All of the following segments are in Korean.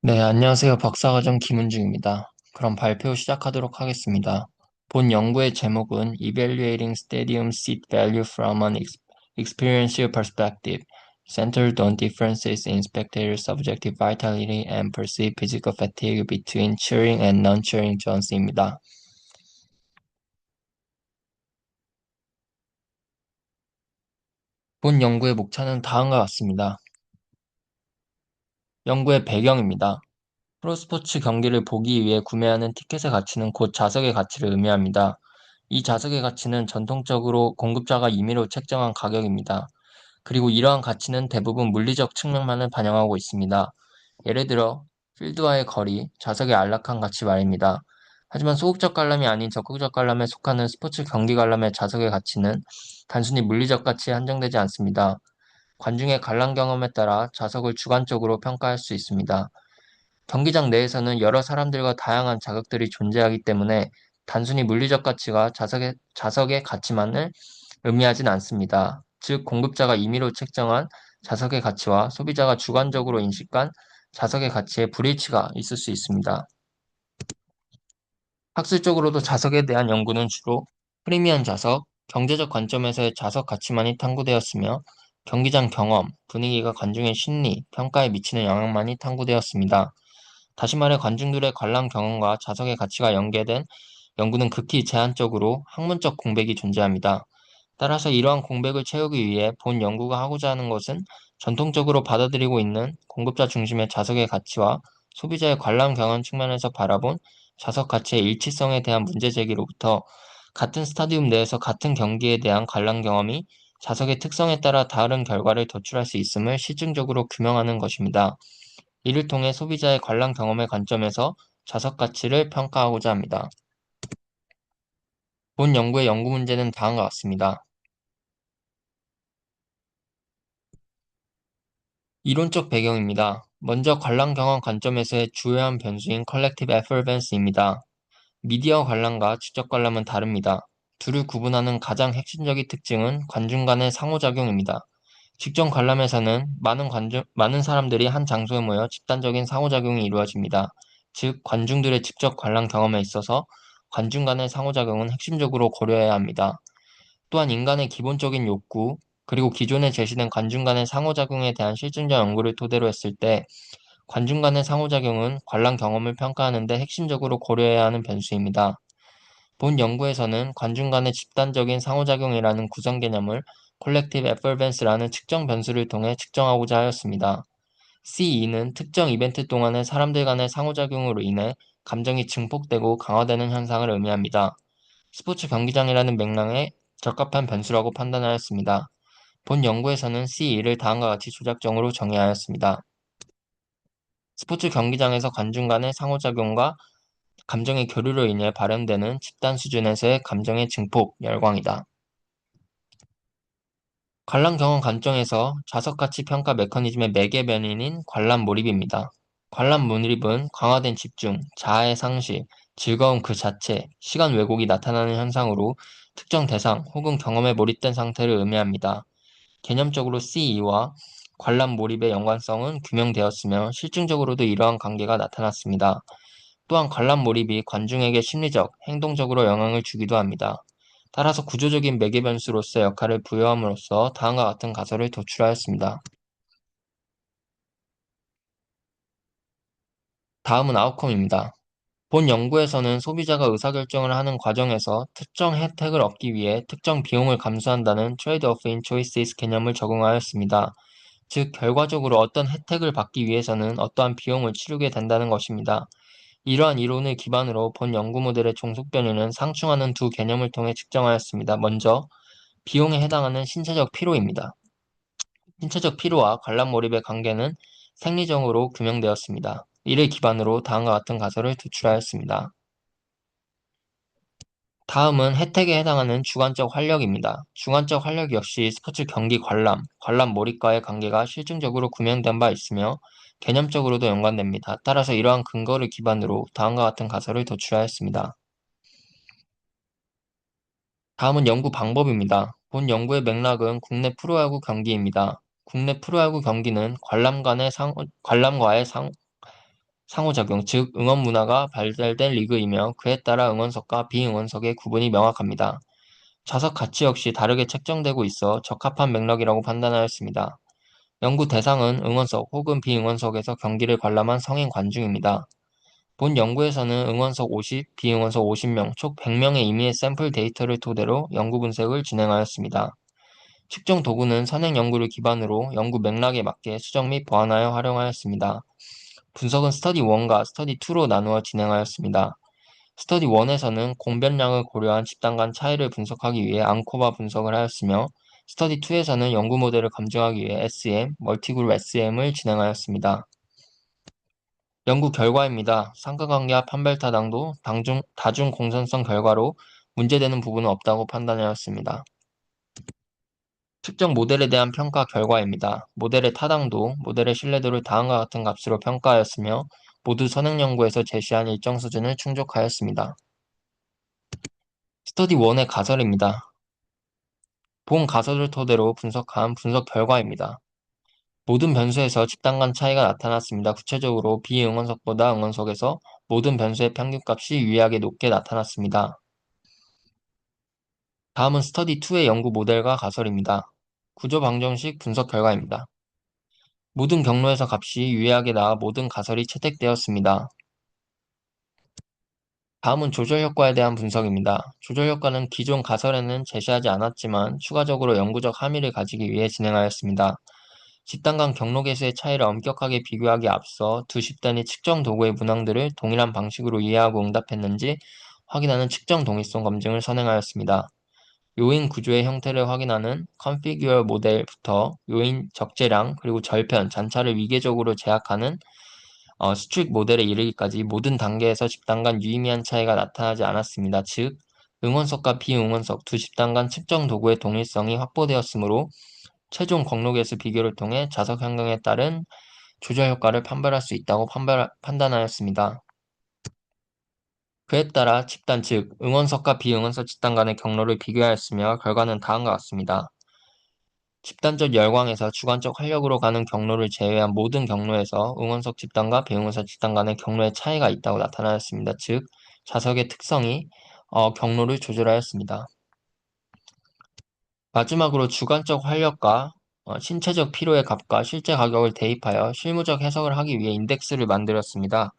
네, 안녕하세요. 박사과정 김은중입니다. 그럼 발표 시작하도록 하겠습니다. 본 연구의 제목은 Evaluating Stadium Seat Value from an Experiential Perspective, Centered on Differences in Spectator Subjective Vitality and Perceived Physical Fatigue Between Cheering and Non-Cheering Zones입니다. 본 연구의 목차는 다음과 같습니다. 연구의 배경입니다. 프로스포츠 경기를 보기 위해 구매하는 티켓의 가치는 곧 좌석의 가치를 의미합니다. 이 좌석의 가치는 전통적으로 공급자가 임의로 책정한 가격입니다. 그리고 이러한 가치는 대부분 물리적 측면만을 반영하고 있습니다. 예를 들어 필드와의 거리, 좌석의 안락한 가치 말입니다. 하지만 소극적 관람이 아닌 적극적 관람에 속하는 스포츠 경기 관람의 좌석의 가치는 단순히 물리적 가치에 한정되지 않습니다. 관중의 관람 경험에 따라 좌석을 주관적으로 평가할 수 있습니다. 경기장 내에서는 여러 사람들과 다양한 자극들이 존재하기 때문에 단순히 물리적 가치가 좌석의 가치만을 의미하진 않습니다. 즉, 공급자가 임의로 책정한 좌석의 가치와 소비자가 주관적으로 인식한 좌석의 가치에 불일치가 있을 수 있습니다. 학술적으로도 좌석에 대한 연구는 주로 프리미엄 좌석, 경제적 관점에서의 좌석 가치만이 탐구되었으며 경기장 경험, 분위기가 관중의 심리, 평가에 미치는 영향만이 탐구되었습니다. 다시 말해 관중들의 관람 경험과 좌석의 가치가 연계된 연구는 극히 제한적으로 학문적 공백이 존재합니다. 따라서 이러한 공백을 채우기 위해 본 연구가 하고자 하는 것은 전통적으로 받아들이고 있는 공급자 중심의 좌석의 가치와 소비자의 관람 경험 측면에서 바라본 좌석 가치의 일치성에 대한 문제 제기로부터 같은 스타디움 내에서 같은 경기에 대한 관람 경험이 좌석의 특성에 따라 다른 결과를 도출할 수 있음을 실증적으로 규명하는 것입니다. 이를 통해 소비자의 관람 경험의 관점에서 좌석 가치를 평가하고자 합니다. 본 연구의 연구 문제는 다음과 같습니다. 이론적 배경입니다. 먼저 관람 경험 관점에서의 주요한 변수인 컬렉티브 애퍼벤스입니다. 미디어 관람과 지적 관람은 다릅니다. 둘을 구분하는 가장 핵심적인 특징은 관중 간의 상호작용입니다. 직접 관람에서는 많은 사람들이 한 장소에 모여 집단적인 상호작용이 이루어집니다. 즉, 관중들의 직접 관람 경험에 있어서 관중 간의 상호작용은 핵심적으로 고려해야 합니다. 또한 인간의 기본적인 욕구, 그리고 기존에 제시된 관중 간의 상호작용에 대한 실증적 연구를 토대로 했을 때 관중 간의 상호작용은 관람 경험을 평가하는 데 핵심적으로 고려해야 하는 변수입니다. 본 연구에서는 관중 간의 집단적인 상호작용이라는 구성 개념을 콜렉티브 애퍼벤스라는 측정 변수를 통해 측정하고자 하였습니다. C2는 특정 이벤트 동안의 사람들 간의 상호작용으로 인해 감정이 증폭되고 강화되는 현상을 의미합니다. 스포츠 경기장이라는 맥락에 적합한 변수라고 판단하였습니다. 본 연구에서는 C2를 다음과 같이 조작정으로 정의하였습니다. 스포츠 경기장에서 관중 간의 상호작용과 감정의 교류로 인해 발현되는 집단 수준에서의 감정의 증폭, 열광이다. 관람 경험 관점에서 좌석 가치 평가 메커니즘의 매개 변인인 관람 몰입입니다. 관람 몰입은 강화된 집중, 자아의 상실, 즐거움 그 자체, 시간 왜곡이 나타나는 현상으로 특정 대상 혹은 경험에 몰입된 상태를 의미합니다. 개념적으로 C2와 관람 몰입의 연관성은 규명되었으며 실증적으로도 이러한 관계가 나타났습니다. 또한 관람 몰입이 관중에게 심리적, 행동적으로 영향을 주기도 합니다. 따라서 구조적인 매개 변수로서의 역할을 부여함으로써 다음과 같은 가설을 도출하였습니다. 다음은 아웃컴입니다. 본 연구에서는 소비자가 의사결정을 하는 과정에서 특정 혜택을 얻기 위해 특정 비용을 감수한다는 트레이드-오프 인 초이시스 개념을 적용하였습니다. 즉, 결과적으로 어떤 혜택을 받기 위해서는 어떠한 비용을 치르게 된다는 것입니다. 이러한 이론을 기반으로 본 연구 모델의 종속 변이는 상충하는 두 개념을 통해 측정하였습니다. 먼저, 비용에 해당하는 신체적 피로입니다. 신체적 피로와 관람 몰입의 관계는 생리적으로 규명되었습니다. 이를 기반으로 다음과 같은 가설을 도출하였습니다. 다음은 혜택에 해당하는 주관적 활력입니다. 주관적 활력 역시 스포츠 경기 관람 몰입과의 관계가 실증적으로 구명된 바 있으며 개념적으로도 연관됩니다. 따라서 이러한 근거를 기반으로 다음과 같은 가설을 도출하였습니다. 다음은 연구 방법입니다. 본 연구의 맥락은 국내 프로야구 경기입니다. 국내 프로야구 경기는 관람과의 상호작용, 즉 응원 문화가 발달된 리그이며 그에 따라 응원석과 비응원석의 구분이 명확합니다. 좌석 가치 역시 다르게 책정되고 있어 적합한 맥락이라고 판단하였습니다. 연구 대상은 응원석 혹은 비응원석에서 경기를 관람한 성인 관중입니다. 본 연구에서는 응원석 50, 비응원석 50명, 총 100명의 임의의 샘플 데이터를 토대로 연구 분석을 진행하였습니다. 측정 도구는 선행 연구를 기반으로 연구 맥락에 맞게 수정 및 보완하여 활용하였습니다. 분석은 스터디 1과 스터디 2로 나누어 진행하였습니다. 스터디 1에서는 공변량을 고려한 집단 간 차이를 분석하기 위해 앙코바 분석을 하였으며 스터디 2에서는 연구 모델을 검증하기 위해 SM, 멀티그룹 SM을 진행하였습니다. 연구 결과입니다. 상관관계와 판별타당도 다중 공선성 결과로 문제되는 부분은 없다고 판단하였습니다. 측정 모델에 대한 평가 결과입니다. 모델의 타당도, 모델의 신뢰도를 다음과 같은 값으로 평가하였으며 모두 선행 연구에서 제시한 일정 수준을 충족하였습니다. 스터디 1의 가설입니다. 본 가설을 토대로 분석한 분석 결과입니다. 모든 변수에서 집단 간 차이가 나타났습니다. 구체적으로 비응원석보다 응원석에서 모든 변수의 평균값이 유의하게 높게 나타났습니다. 다음은 스터디 2의 연구 모델과 가설입니다. 구조 방정식 분석 결과입니다. 모든 경로에서 값이 유의하게 나와 모든 가설이 채택되었습니다. 다음은 조절 효과에 대한 분석입니다. 조절 효과는 기존 가설에는 제시하지 않았지만 추가적으로 영구적 함의를 가지기 위해 진행하였습니다. 집단 간 경로 개수의 차이를 엄격하게 비교하기에 앞서 두 집단이 측정 도구의 문항들을 동일한 방식으로 이해하고 응답했는지 확인하는 측정 동일성 검증을 선행하였습니다. 요인 구조의 형태를 확인하는 컨피규어 모델부터 요인 적재량 그리고 절편, 잔차를 위계적으로 제약하는 스트릭 모델에 이르기까지 모든 단계에서 집단 간 유의미한 차이가 나타나지 않았습니다. 즉, 응원석과 비응원석 두 집단 간 측정 도구의 동일성이 확보되었으므로 최종 경로개수 비교를 통해 자석 변경에 따른 조절 효과를 판별할 수 있다고 판단하였습니다. 그에 따라 집단 즉 응원석과 비응원석 집단 간의 경로를 비교하였으며 결과는 다음과 같습니다. 집단적 열광에서 주관적 활력으로 가는 경로를 제외한 모든 경로에서 응원석 집단과 비응원석 집단 간의 경로의 차이가 있다고 나타나였습니다. 즉 자석의 특성이 경로를 조절하였습니다. 마지막으로 주관적 활력과 신체적 피로의 값과 실제 가격을 대입하여 실무적 해석을 하기 위해 인덱스를 만들었습니다.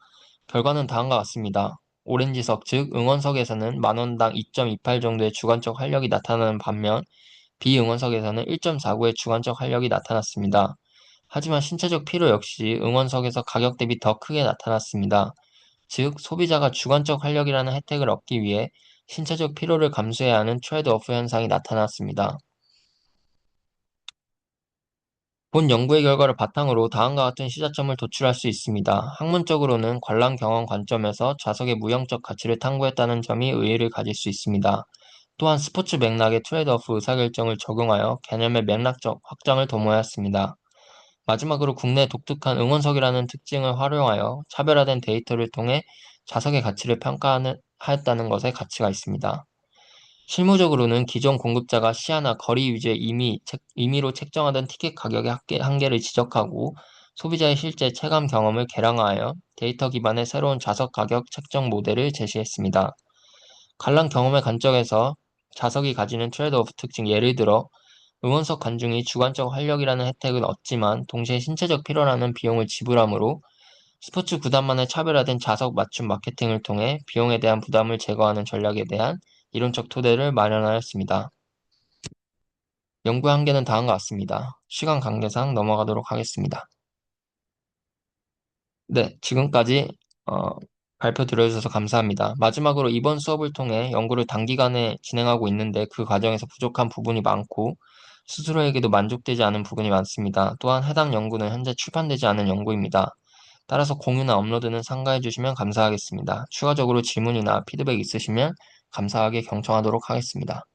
결과는 다음과 같습니다. 오렌지석 즉 응원석에서는 만원당 2.28 정도의 주관적 활력이 나타나는 반면 비응원석에서는 1.49의 주관적 활력이 나타났습니다. 하지만 신체적 피로 역시 응원석에서 가격 대비 더 크게 나타났습니다. 즉 소비자가 주관적 활력이라는 혜택을 얻기 위해 신체적 피로를 감수해야 하는 트레이드오프 현상이 나타났습니다. 본 연구의 결과를 바탕으로 다음과 같은 시사점을 도출할 수 있습니다. 학문적으로는 관람 경험 관점에서 좌석의 무형적 가치를 탐구했다는 점이 의의를 가질 수 있습니다. 또한 스포츠 맥락의 트레이드오프 의사결정을 적용하여 개념의 맥락적 확장을 도모하였습니다. 마지막으로 국내 독특한 응원석이라는 특징을 활용하여 차별화된 데이터를 통해 좌석의 가치를 평가하였다는 것에 가치가 있습니다. 실무적으로는 기존 공급자가 시야나 거리 유지에 임의로 책정하던 티켓 가격의 한계를 지적하고 소비자의 실제 체감 경험을 개량하여 데이터 기반의 새로운 좌석 가격 책정 모델을 제시했습니다. 관람 경험의 관점에서 좌석이 가지는 트레이드오프 특징 예를 들어 응원석 관중이 주관적 활력이라는 혜택을 얻지만 동시에 신체적 피로라는 비용을 지불하므로 스포츠 구단만의 차별화된 좌석 맞춤 마케팅을 통해 비용에 대한 부담을 제거하는 전략에 대한 이론적 토대를 마련하였습니다. 연구 한계는 다음과 같습니다. 시간 관계상 넘어가도록 하겠습니다. 네, 지금까지 발표 들어주셔서 감사합니다. 마지막으로 이번 수업을 통해 연구를 단기간에 진행하고 있는데 그 과정에서 부족한 부분이 많고 스스로에게도 만족되지 않은 부분이 많습니다. 또한 해당 연구는 현재 출판되지 않은 연구입니다. 따라서 공유나 업로드는 삼가해 주시면 감사하겠습니다. 추가적으로 질문이나 피드백 있으시면 감사하게 경청하도록 하겠습니다.